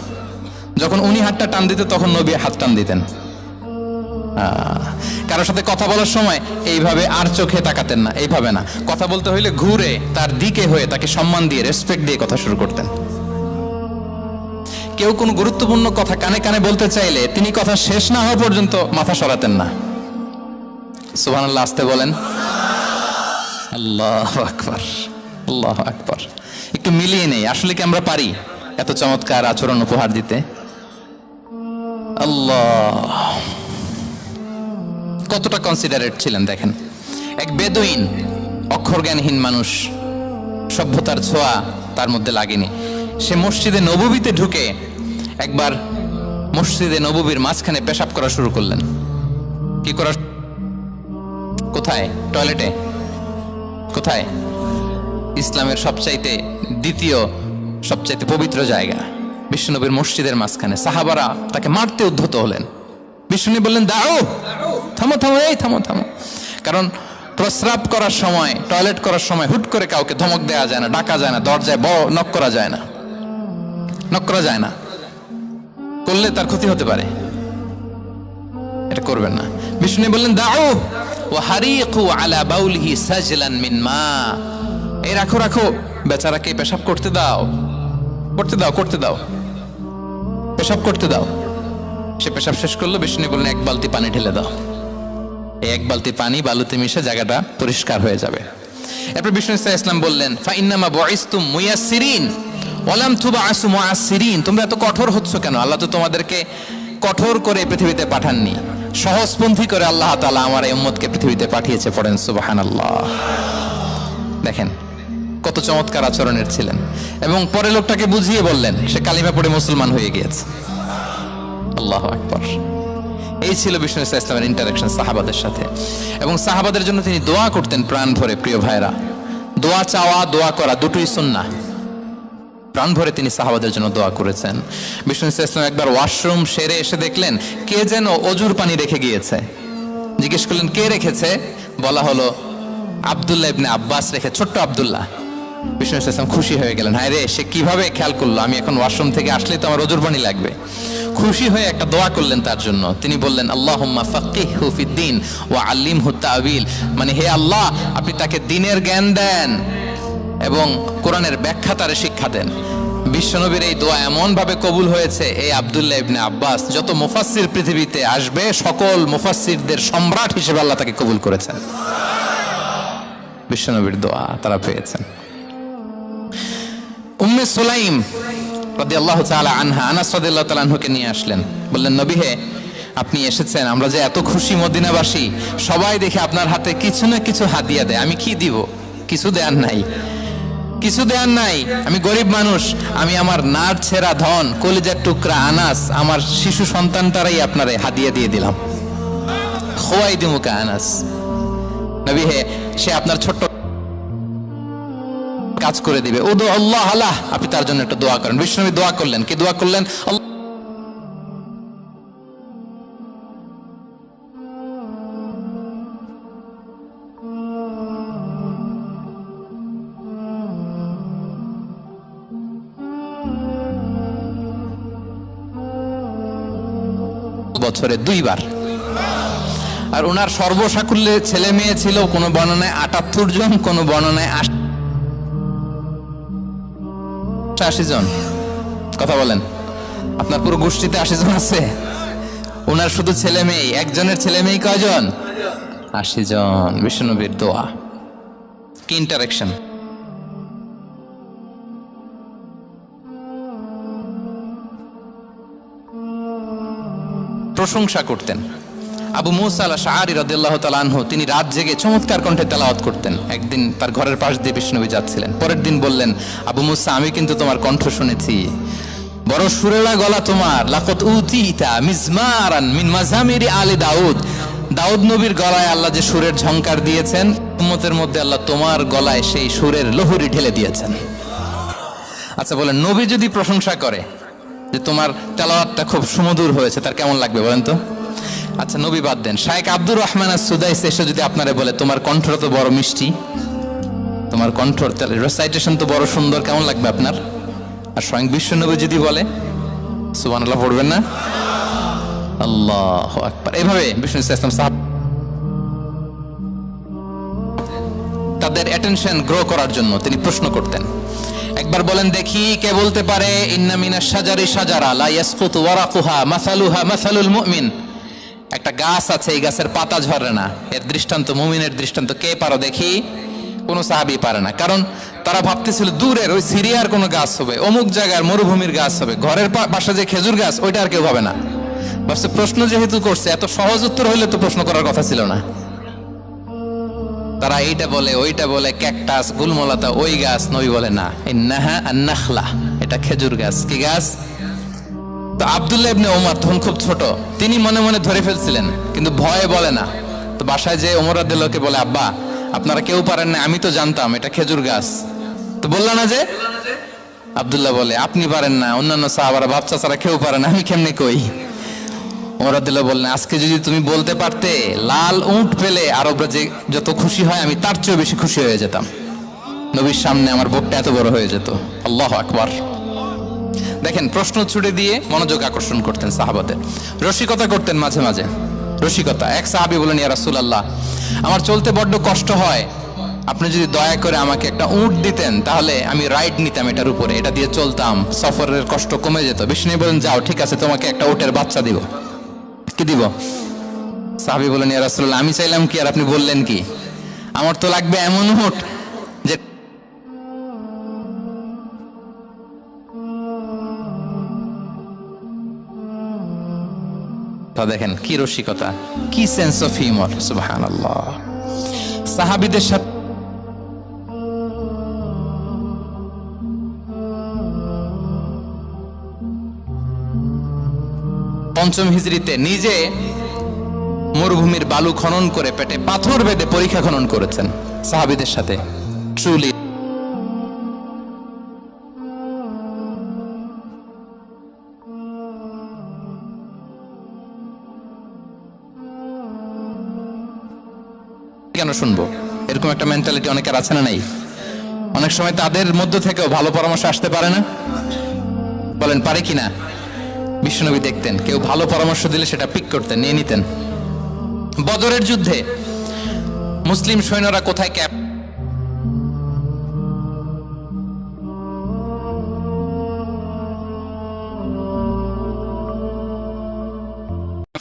যখন উনি হাতটা টান দিতেন তখন নবী হাত টান দিতেন। কারোর সাথে কথা বলার সময় এইভাবে আর চোখে তাকাতেন না, এইভাবে না, কথা বলতে হইলে ঘুরে তার দিকে হয়ে তাকে সম্মান দিয়ে রেসপেক্ট দিয়ে কথা শুরু করতেন। কেউ কোনো গুরুত্বপূর্ণ কথা কানে কানে বলতে চাইলে তিনি কথা শেষ না হওয়া পর্যন্ত মাথা সরাতেন না। সুবহানাল্লাহ, আসতে বলেন। আল্লাহু আকবার, আল্লাহু আকবার। একটু মিলিয়ে নেই, আসলে কি আমরা পারি এত চমৎকার আচরণ উপহার দিতে? আল্লাহ, কতটা কনসিডারেট ছিলেন দেখেন। এক বেদুইন, অক্ষর জ্ঞানহীন মানুষ, সভ্যতার ছোঁয়া তার মধ্যে লাগেনি। সে মসজিদে নববীতে ঢুকে একবার মসজিদে নববীর মাঝখানে পেশাব করা শুরু করলেন। কি করা? কোথায়? টয়লেটে। কোথায়? ইসলামের সবচাইতে দ্বিতীয় সবচাইতে পবিত্র জায়গা বিশ্বনবীর মসজিদের মাঝখানে। সাহাবারা তাকে মারতে উদ্ধত হলেন। বিশ্বনবী বললেন, দাও, থামো থামো, এই থামো থামো। কারণ প্রস্রাব করার সময়, টয়লেট করার সময় হুট করে কাউকে ধমক দেওয়া যায় না, ডাকা যায় না, দরজায় নক করা যায় না, নক করা যায় না, করলে তার ক্ষতি হতে পারে, এটা করবেন না। বিষ্ণু বললেন, দাও ওয়া হারিকু আলা বাউলিহি সাজলান মিন মা। এই রাখো রাখো, বেচারাকে পেশাব করতে দাও, করতে দাও, করতে দাও, পেশাব করতে দাও। সে পেশাব শেষ করলো। বিষ্ণু বললেন, এক বালতি পানি ঢেলে দাও। এই এক বালতি পানি বালুতে মিশে জায়গাটা পরিষ্কার হয়ে যাবে। এরপর বিষ্ণু ইসলাম বললেন, ফাইন্নামা বুইসতুম মুয়াসসিরিন ওয়ালাম তুবআসু মুআসসিরিন। তোমরা এত কঠোর হচ্ছ কেন? আল্লাহ তো তোমাদেরকে কঠোর করে পৃথিবীতে পাঠাননি, সহজপন্থী করে আল্লাহ তাআলা আমার এই উম্মতকে পৃথিবীতে পাঠিয়েছে। পড়েন সুবহানাল্লাহ। দেখেন কত চমৎকার আচরণের ছিলেন। এবং পরে লোকটাকে বুঝিয়ে বললেন, সে কালিমা পড়ে মুসলমান হয়ে গিয়েছে। আল্লাহু আকবার। এই ছিল বিষ্ণু ইসলামের ইন্টারাকশন সাহাবাদের সাথে। এবং সাহাবাদের জন্য তিনি দোয়া করতেন প্রাণ ভরে। প্রিয় ভাইরা, দোয়া চাওয়া, দোয়া করা দুটোই সুন্নাহ। প্রাণ ভরে তিনি সাহাবাদের জন্য দোয়া করেছেন। বিষ্ণু ইসলাম একবার ওয়াশরুম সেরে এসে দেখলেন কে যেন অজুর পানি রেখে গিয়েছে। জিজ্ঞেস করলেন, কে রেখেছে? বলা হলো, আব্দুল্লাহ ইবনে আব্বাস রেখে, ছোট্ট আব্দুল্লাহ। বিষ্ণু ইসলাম খুশি হয়ে গেলেন, হায় রে, সে কিভাবে খেয়াল করলো? আমি এখন ওয়াশরুম থেকে আসলেই তো আমার অজুর পানি লাগবে। খুশি হয়ে একটা দোয়া করলেন তার জন্য। তিনি বললেন, আল্লাহুম্মা ফাক্কিহহু ফিদ্দীন ওয়া আল্লিমহু তা'ওয়িল। মানে হে আল্লাহ, আপনি তাকে দ্বীনের জ্ঞান দেন এবং কোরআনের ব্যাখ্যা তারে শিক্ষা দেন। বিশ্বনবীর এই দোয়া এমন ভাবে কবুল হয়েছে, এই আব্দুল্লাহ ইবনে আব্বাস যত মুফাসসির পৃথিবীতে আসবে সকল মুফাসসিরদের সম্রাট হিসেবে আল্লাহ তাকে কবুল করেছেন। বিশ্বনবীর দোয়া তারা পেয়েছেন। উম্মে সুলাইম রাদিয়াল্লাহু তাআলা আনহা, আনাস রাদিয়াল্লাহু তাআলা আনহুকে নিয়ে আসলেন। বললেন, নবী হে, আপনি এসেছেন, আমরা যে এত খুশি মদিনাবাসী, সবাই দেখে আপনার হাতে কিছু না কিছু হাদিয়া দেয়। আমি কি দিব? কিছু দেয়ার নাই, কিছু দেয়ার নাই। আমি গরিব মানুষ, আমি আমার নার ছেঁড়া ধন, কলিজার টুকরা আনাস, আমার শিশু সন্তানটারাই আপনারে হাদিয়া দিয়ে দিলাম। খুয়াইদিমুকা আনাস। নবী হে, সে আপনার ছোট্ট কাজ করে দিবে। উদু আল্লাহ আলাহ, আপনি তার জন্য একটা দোয়া করেন। বিষ্ণু দোয়া করলেন। কি দোয়া করলেন? বছরে 2 বার। আর ওনার সর্বসাকুল্যে ছেলে মেয়ে ছিল, কোন বর্ণনায় 78 জন, কোন বর্ণনায় 80 জন। কথা বলেন, আপনার পুরো গোষ্ঠীতে 80 জন আছে? ওনার শুধু ছেলে মেয়ে, একজনের ছেলে মেয়ে কয়জন? 80 জন। বিশ্বনবীর দোয়া, কি ইন্টারেকশন! প্রশংসা করতেন। আবু মুসা আল-আশআরী রাদিয়াল্লাহু তাআলা আনহু, তিনি রাত জেগে চমৎকার কণ্ঠে তেলাওয়াত করতেন। একদিন তার ঘরের পাশ দিয়ে বিষ্ণুনবী যাচ্ছিলেন। পরের দিন বললেন, আবু মুসা, আমি কিন্তু তোমার কণ্ঠ শুনেছি, বড় সুরেলা গলা তোমার। লাকাদ উতিতা মিজমারান মিন মাজামিরি আলি দাউদ। দাউদ নবীর গলায় আল্লাহ যে সুরের ঝংকার দিয়েছেন, উম্মতের মধ্যে আল্লাহ তোমার গলায় সেই সুরের লহরী ঢেলে দিয়েছেন। আচ্ছা বলেন, নবী যদি প্রশংসা করে যে তোমার তেলাওয়াতটা খুব সুমধুর হয়েছে, তার কেমন লাগবে বলেন তো? আচ্ছা নবী বাদ দেন, শাইখ আব্দুর রহমান আস-সুদাইস এসে যদি আপনারে বলে, তোমার কণ্ঠটা তো বড় মিষ্টি, তোমার কণ্ঠ, রেসাইটেশন তো বড় সুন্দর, কেমন লাগবে আপনার? আর স্বয়ং বিশ্বনবী যদি বলে, সুবহানাল্লাহ পড়বেন না? আল্লাহু আকবার। এভাবে বিষ্ণু ইসলাম সাহাব তাদের অ্যাটেনশন গ্রো করার জন্য তিনি প্রশ্ন করতেন। একবার বলেন দেখি, কে বলতে পারে ইন্না মিনাশ শাজারি শাজারা লা ইয়াসকুতু ওয়ারাকুহা মাসালুহা মাসালুল মুমিন, একটা গাছ আছে, এই গাছের পাতা ঝরে না, এর দৃষ্টান্ত মুমিনের দৃষ্টান্ত। কে পারো দেখি? কোনো সাহাবী পারে না, কারণ তারা ভাবতেছিল দূরের ওই সিরিয়ার কোনো গাছ হবে, অমুক জায়গার মরুভূমির গাছ হবে, ঘরের পাশে যে খেজুর গাছ ওইটা আর কেউ হবে না। ভাবছে প্রশ্ন যেহেতু করছে, এত সহজ উত্তর হইলে তো প্রশ্ন করার কথা ছিল না। তারা এইটা বলে ওইটা বলে, ক্যাকটাস, গুলমলতা, ওই গাছ। নবী বলে না, ইন্নাহা আন-নাখলা, এটা খেজুর গাছ। কি গাছ? তো আব্দুল্লাহ ইবনে ওমর তখন খুব ছোট, তিনি মনে মনে ধরে ফেলছিলেন, কিন্তু ভয়ে বলে না। তো বাসায় যে ওমর রাদিয়াল্লাহুকে বলে, আব্বা আপনারা কেউ পারেন না, আমি তো জানতাম এটা খেজুর গাছ, তো বললা না যে? আব্দুল্লাহ বলে, আপনি পারেন না, অন্যান্য সাহাবারা বাচ্চা ছাড়া কেউ পারে না, আমি কেমনে কই? ওমর রাদিয়াল্লাহু বললেন, আজকে যদি তুমি বলতে পারতে লাল উট পেলে আরবরা যে যত খুশি হয়, আমি তার চেয়ে বেশি খুশি হয়ে যেতাম। নবীর সামনে আমার বুকটা এত বড় হয়ে যেত। আল্লাহু আকবার। দেখেন, প্রশ্ন ছুড়ে দিয়ে মনোযোগ আকর্ষণ করতেন সাহাবাদের, রসিকতা করতেন মাঝে মাঝে। রসিকতা, এক সাহাবী বলেন, ইয়া রাসূলুল্লাহ, আমার চলতে বড্ড কষ্ট হয়, আপনি যদি দয়া করে আমাকে একটা উট দিতেন, তাহলে আমি রাইড নিতাম এটার উপরে, এটা দিয়ে চলতাম, সফরের কষ্ট কমে যেত। বিষ্ণু বলেন, যাও ঠিক আছে, তোমাকে একটা উটের বাচ্চা দিব। কি দিব? সাহাবী বলেন, ইয়া রাসূলুল্লাহ, আমি চাইলাম কি আর আপনি বললেন কি? আমার তো লাগবে এমন উট যে দেখেন কি রসিকতা, কি সেন্স অফ হিউমার, সুবহানাল্লাহ। সাহাবীদের সাথে পঞ্চম হিজরিতে নিজে মরুভূমির বালু খনন করে পেটে পাথর বেঁধে পরীক্ষা খনন করেছেন সাহাবীদের সাথে। ট্রুলি কেন শুনবো? এরকম একটা মেন্টালিটি অনেকের আছে না নাই? অনেক সময় তাদের মধ্য থেকেও ভালো পরামর্শ আসতে পারে না? বলেন পারে কিনা? বিশ্বনবী দেখতেন কেউ ভালো পরামর্শ দিলে সেটা পিক করতেন, নিয়ে নিতেন। বদরের যুদ্ধে মুসলিম সৈন্যরা কোথায় ক্যাম্প,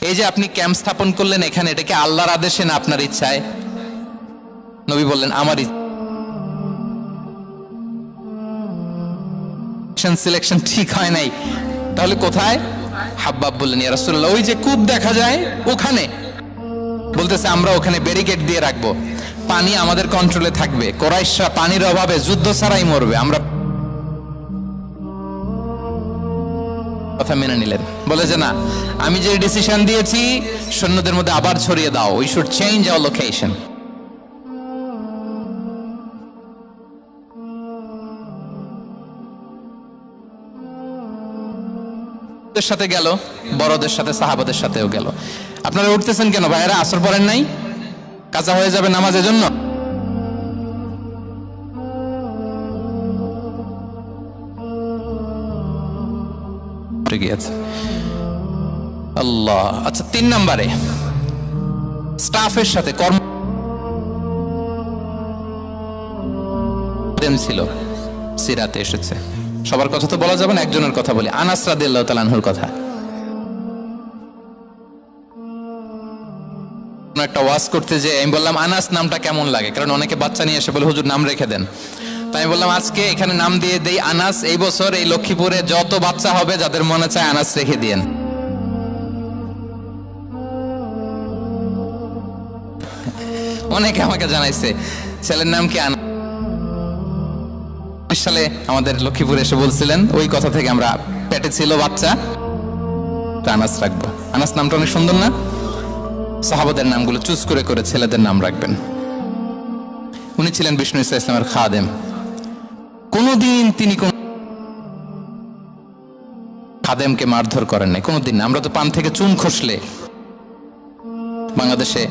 এই যে আপনি ক্যাম্প স্থাপন করলেন এখানে, এটা কি আল্লাহর আদেশে না আপনার ইচ্ছায়? নবী বললেন, আমার সিলেকশন ঠিক হয় নাই। তাহলে কোথায়? হাব্বাব বললেন, ইয়া রাসূলুল্লাহ, ওই যে কূপ দেখা যায় ওখানে। বলতেছে, আমরা ওখানে ব্যারিকেড দিয়ে রাখবো, পানি আমাদের কন্ট্রোলে থাকবে, কুরাইশরা পানির অভাবে যুদ্ধ ছাড়াই মরবে, আমরা। কথা মেনে নিলেন। বলে যে না, আমি যে ডিসিশন দিয়েছি সৈন্যদের মধ্যে আবার ছড়িয়ে দাও, we should change our location. সাথে গেল, বড়দের সাথে, সাহাবাদের সাথেও গেল। আপনারা উঠতেছেন কেন ভাইয়েরা? আসর পড়েন নাই? কাজা হয়ে যাবে নামাজের জন্য। আল্লাহ। আচ্ছা, 3 নম্বরে স্টাফের সাথে কর্ম ছিল, সিরাতে এসেছে। সবার কথা তো বলা যাবে না, একজনের কথা বলি, আনাস রাদিয়াল্লাহু তাআলা আনহুর কথা। একটা ওয়াজ করতে যে আমি বললাম, আনাস নামটা কেমন লাগে? কারণ অনেকে বাচ্চা নিয়ে এসে বলে, হুজুর নাম রেখে দেন। তাই আমি বললাম, আজকে এখানে নাম দিয়ে দেই আনাস। এই বছর এই লক্ষ্মীপুরে যত বাচ্চা হবে, যাদের মনে চায় আনাস রেখে দিয়েন। অনেকে আমাকে জানাইছে ছেলের নাম কি আনাস। সালে আমাদের লক্ষ্মীপুরে এসে বলছিলেন, ওই কথা থেকে আমরা পেটে ছিল বাচ্চা, আনাস রাখবো। আনাস নামটা অনেক সুন্দর না? সাহাবাদের নামগুলো চুজ করে করে ছেলেদের নাম রাখবেন। উনি ছিলেন বিষ্ণু ইসলামের খাদেম। কোনদিন তিনি কোন খাদেমকে মারধর করেন নাই, কোনদিন। আমরা তো পান থেকে চুন খসলে বাংলাদেশে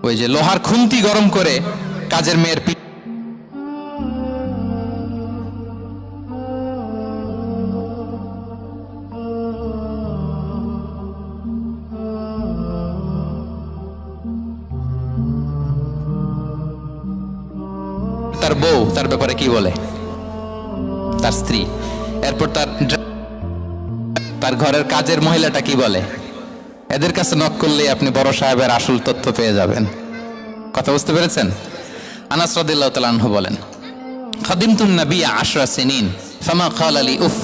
ওই যে লোহার খুন্তি গরম করে কাজের মেয়ের বউ তার ব্যাপারে কি বলে? তার স্ত্রী। এরপর তার ঘরের কাজের মহিলাটা কি বলে? এদের কাছে নক করলেই আপনি বড় সাহেবের আসল তথ্য পেয়ে যাবেন। কথা বুঝতে পেরেছেন? আনাস রাদিয়াল্লাহু তাআলা আনহু বলেন, খাদিমতুন নবী 10 সিনিন ফামা ক্বালা লি উফ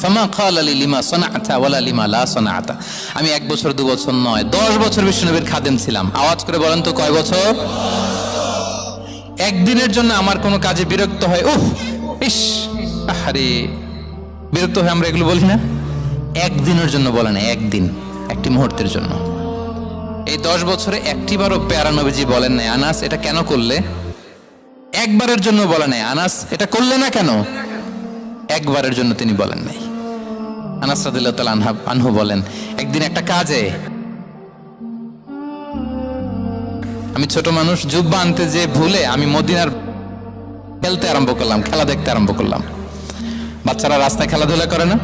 ফামা ক্বালা লি লিমা সানা'তা ওয়ালা লিমা লা সানা'তা। আমি 1 বছর 2 বছর নয়, 10 বছর বিশ্বনবীর খাদেম ছিলাম। আওয়াজ করে বলেন তো কয় বছর? একদিনের জন্য আমার কোনো কাজে বিরক্ত হয়, উফ ইস আহারে, বিরক্ত হয়ে আমরা এগুলো বলি না? একদিনের জন্য বলে না, একদিন, একটি মুহূর্তের জন্য। এই 10 বছরে একটিবারও প্যারা নবীজি বলেন নাই, আনাস এটা কেন করলে? একবারের জন্য বলে নাই, আনাস এটা করলে না কেন? একবারের জন্য তিনি বলেন নাই। আনাস রাদিয়াল্লাহু তাআলা আনহু বলেন, একদিন একটা কাজে আমি ছোট মানুষ, জুব্বা আনতে যে ভুলে আমি মদিনার খেলতে আরম্ভ করলাম, খেলা দেখতে আরম্ভ করলাম। বাচ্চারা রাস্তায় খেলাধুলা করে না?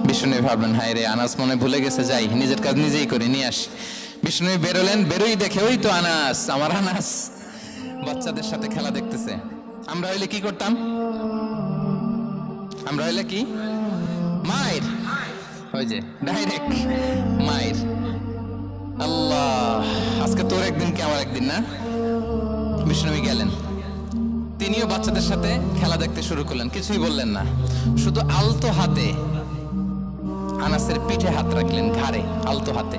বিষ্ণু ভাবলেন, হায় রে, আনাস মনে ভুলে গেছে, যাই নিজের কাজ নিজেই করে নিয়ে আসি। বিষ্ণু বেরোলেন, বেরোই দেখে ওই তো আনাস, আমার আনাস বাচ্চাদের সাথে খেলা দেখতেছে। আমরা হইলে কি করতাম? আমরা হইলে কি? মায়ের, ওই যে ডাইরেক্ট মায়ের। আল্লাহ, আজকে তোর একদিন কি আমার একদিন না? বিষ্ণু গেলেন, তিনিও বাচ্চাদের সাথে খেলা দেখতে শুরু করলেন, কিছুই বললেন না, শুধু আলতো হাতে আনাসের পিঠে হাত রাখলেন, ঘাড়ে আলতো হাতে।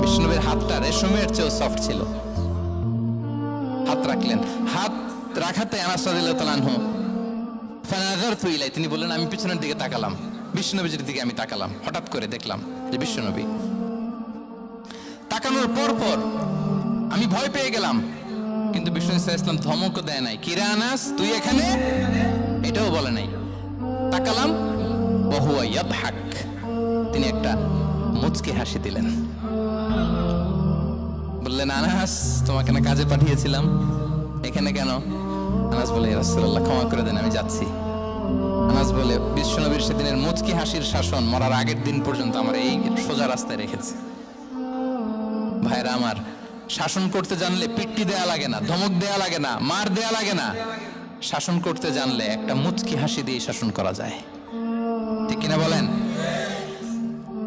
বিষ্ণুবীর হাতটা রেশমের চেয়েও সফট ছিল। হাত রাখলেন, হাত রাখাতে আনাস রাদিয়াল্লাহু তাআলা আনহু ফানাযারতু ইলাই, তিনি বললেন আমি পিছনের দিকে তাকালাম, বিষ্ণুবীর দিকে আমি তাকালাম, হঠাৎ করে দেখলাম যে বিষ্ণুনবী। তাকানোর পর পর আমি ভয় পেয়ে গেলাম, কিন্তু বিষ্ণু সাল্লাল্লাহু আলাইহি ওয়াসাল্লাম ধমকও দেয় নাই, কিরে আনাস তুই এখানে, এটাও বলে নাই। তাকালাম, ওয়া হুয়া ইয়াদহাক, তিনি একটা মুচকি হাসি দিলেন। বললেন, আনাস তোমাকে না কাজে পাঠিয়েছিলাম, এখানে কেন? আনাস বলে, ইয়া রাসূলুল্লাহ ক্ষমা করে দেন, আমি যাচ্ছি। আনাস বলে, বিশ্বনবীর সেদিনের মুচকি হাসির শাসন মরার আগের দিন পর্যন্ত আমার এই সোজা রাস্তায় রেখেছে। ভাইরা আমার, শাসন করতে জানলে পিট্টি দেয়া লাগে না, ধমক দেয়া লাগে না, মার দেয়া লাগে না। শাসন করতে জানলে একটা মুচকি হাসি দিয়ে শাসন করা যায়, ঠিক কিনা বলেন?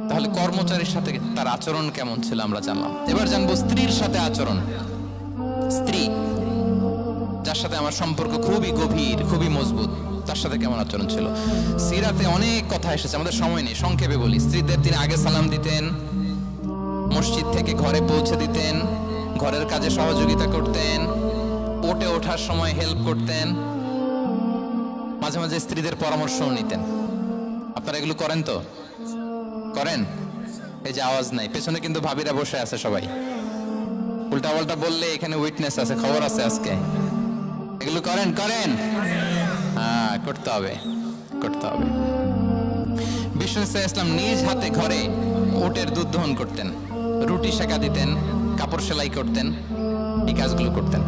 তাহলে কর্মচারীর সাথে তার আচরণ কেমন ছিল আমরা জানলাম। এবার জানবো স্ত্রীর সাথে আচরণ। স্ত্রী, যার সাথে আমার সম্পর্ক খুবই গভীর, খুবই মজবুত, তার সাথে কেমন আচরণ ছিল? সিরাতে অনেক কথা এসেছে, আমাদের সময় নেই, সংক্ষেপে বলি। স্ত্রীদের তিনি আগে সালাম দিতেন, মসজিদ থেকে ঘরে পৌঁছে দিতেন, ঘরের কাজে সহযোগিতা করতেন, ওটে ওঠার সময় হেল্প করতেন, মাঝে মাঝে স্ত্রীদের পরামর্শও নিতেন। আপনারা এগুলো করেন তো? করেন? এই যে আওয়াজ নাই, পেছনে কিন্তু ভাবিরা বসে আছে, সবাই উল্টা পাল্টা বললে এখানে উইটনেস আছে, খবর আছে আজকে। এগুলো করেন? করেন? হ্যাঁ, করতে হবে, করতে হবে। বিষ্ণু সাল্লাল্লাহু আলাইহি ওয়াসাল্লাম নিজ হাতে ঘরে উটের দুধ দহন করতেন, রুটি সেকা দিতেন, কাপড় সেলাই করতেন, এই কাজগুলো করতেন।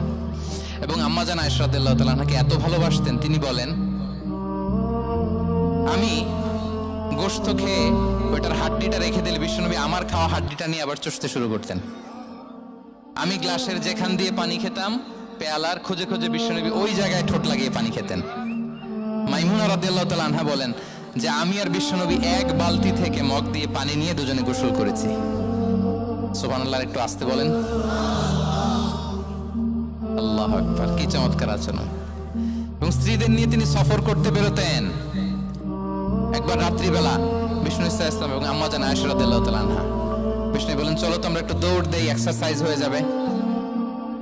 এবং আম্মা জান আয়েশা রাদিয়াল্লাহু তাআলা আনহাকে এত ভালোবাসতেন, তিনি বলেন, আমি গোশত খেয়ে ওইটার হাড্ডিটা রেখে দিলে বিশ্বনবী আমার খাওয়া হাড্ডিটা নিয়ে আবার চুষতে শুরু করতেন। আমি গ্লাসের যেখান দিয়ে পানি খেতাম, পেয়ালার খুঁজে খুঁজে বিশ্বনবী ওই জায়গায় ঠোঁট লাগিয়ে পানি খেতেন। মাইমুনা রাদিয়াল্লাহু তাআলা আনহা বলেন যে আমি আর বিশ্বনবী এক বালতি থেকে মগ দিয়ে পানি নিয়ে দুজনে গোসল করেছি। সুবহানাল্লাহ, একটু আস্তে বলেন। আল্লাহু আকবার, কি চমৎকার আচরণ। এবং স্ত্রীদের নিয়ে তিনি সফর করতে বেরোতেন। একবার রাত্রিবেলা বিষ্ণু সাল্লাল্লাহু আলাইহি ওয়াসাল্লাম এবং আম্মা জান আয়েশা রাদিয়াল্লাহু তাআলা আনহা, বিষ্ণু বলেন চলো তো আমরা একটু দৌড় দেই, এক্সারসাইজ হয়ে যাবে।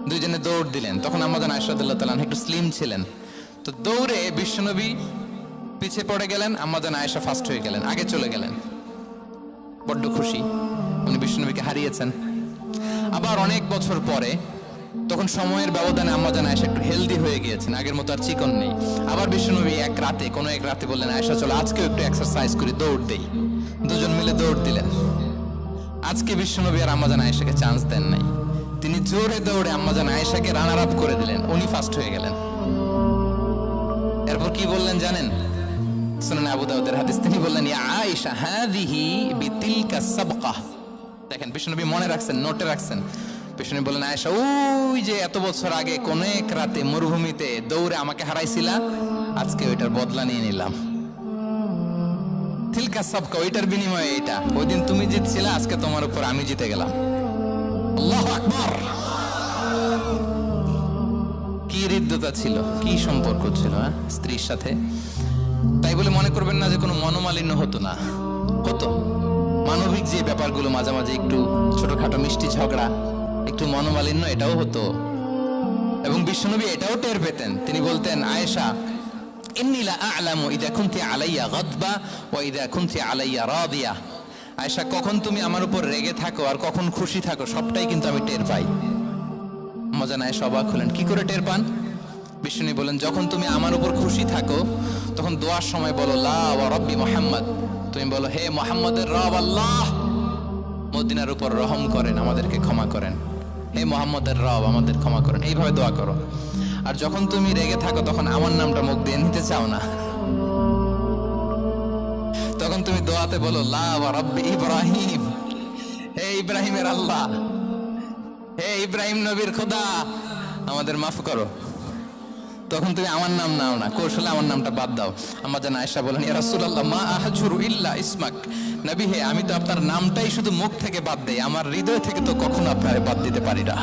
দুইজনে দৌড় দিলেন। তখন আম্মা জান আয়েশা রাদিয়াল্লাহু তাআলা আনহা একটু স্লিম ছিলেন, তো দৌড়ে বিশ্বনবী পিছে পড়ে গেলেন, আম্মা জান আয়েশা ফার্স্ট হয়ে গেলেন, আগে চলে গেলেন। বড্ড খুশি, উনি বিশ্বনবীকে হারিয়েছেন। আবার অনেক বছর পরে, তখন সময়ের ব্যবধানে আম্মা জান আয়েশা একটু হেলদি হয়ে গিয়েছেন, আগের মতো আর চিকন নেই। আবার বিশ্বনবী কোনো এক রাতে বললেন, আয়েশা চলো আজকেও একটু এক্সারসাইজ করি, দৌড় দেই। দুজন মিলে দৌড় দিলেন। আজকে বিশ্বনবী আর আম্মা জান আয়েশাকে চান্স দেন নাই, তিনি জোরে দৌড়ে আম্মা জান আয়েশাকে রানার আপ করে দিলেন, উনি ফার্স্ট হয়ে গেলেন। এরপর কি বললেন জানেন? সুনান আবু দাউদের হাদিস, তিনি বললেন ইয়া আয়েশা হাযিহি বিতিলকা সাবকা। দেখেন বিশ্বনবী মনে রাখছেন, নোটে রাখছেন। বিশ্বনবী বললেন আয়েশা, ওই যে এত বছর আগে কোন এক রাতে মরুভূমিতে দৌড়ে আমাকে হারাইছিলা, আজকে ওইটার বদলা নিয়ে নিলাম। তিলকা সাবকা, ওইটার বিনিময়ে এটা। ওই দিন তুমি জিতছিলা, আজকে তোমার উপর আমি জিতে গেলাম। আল্লাহু আকবার। কি হৃদ্যতা ছিল, কি সম্পর্ক ছিল স্ত্রীর সাথে। তাই বলে মনে করবেন না যে কোনো মনোমালিন্য হতো না, হতো। মানবিক যে ব্যাপারগুলো মাঝে মাঝে একটু ছোটখাটো মিষ্টি ঝগড়া, একটু মনোমালিন্য, এটাও হতো। এবং বিশ্বনবী এটাও টের পেতেন। তিনি বলতেন আয়েশা, ইন্নী লা আ'লামু ইযা কুনতি আলাইয়া গাদবা ওয়া ইযা কুনতি আলাইয়া রাদিয়া। আয়েশা, কখন তুমি আমার উপর রেগে থাকো আর কখন খুশি থাকো সবটাই কিন্তু আমি টের পাই। মজা নাই, অবাক হলেন, কি করে টের পান? বিষ্ণু বলেন, যখন তুমি আমার উপর খুশি থাকো তখন দোয়ার সময় বলো লা ওয়া রাব্বি মুহাম্মদ। তুমি বলো, হে মুহাম্মদের রব আল্লাহ, মদিনার উপর রহম করেন, আমাদেরকে ক্ষমা করেন। হে মুহাম্মদের রব, আমাদের ক্ষমা করেন। এইভাবে দোয়া করো। আর যখন তুমি রেগে থাকো তখন আমার নামটা মুখ দিয়ে নিতে চাও না, তখন তুমি দোয়াতে বলো লা ওয়া রাব্বি ইব্রাহিম, হে ইব্রাহিমের আল্লাহ, হে ইব্রাহিম নবীর খোদা, আমাদের মাফ করো। তখন তুমি আমার নাম নাও না, কৌশলে আমার নামটা বাদ দাও। আমার জানা আয়েশা বলেন, ইয়া রাসূলুল্লাহ মা আহজুরু ইল্লা ইসমাক। নবী হে, আমি তো আপনার নামটাই শুধু মুখ থেকে বাদ দেই, আমার হৃদয় থেকে তো কখনো আপনারে বাদ দিতে পারি না।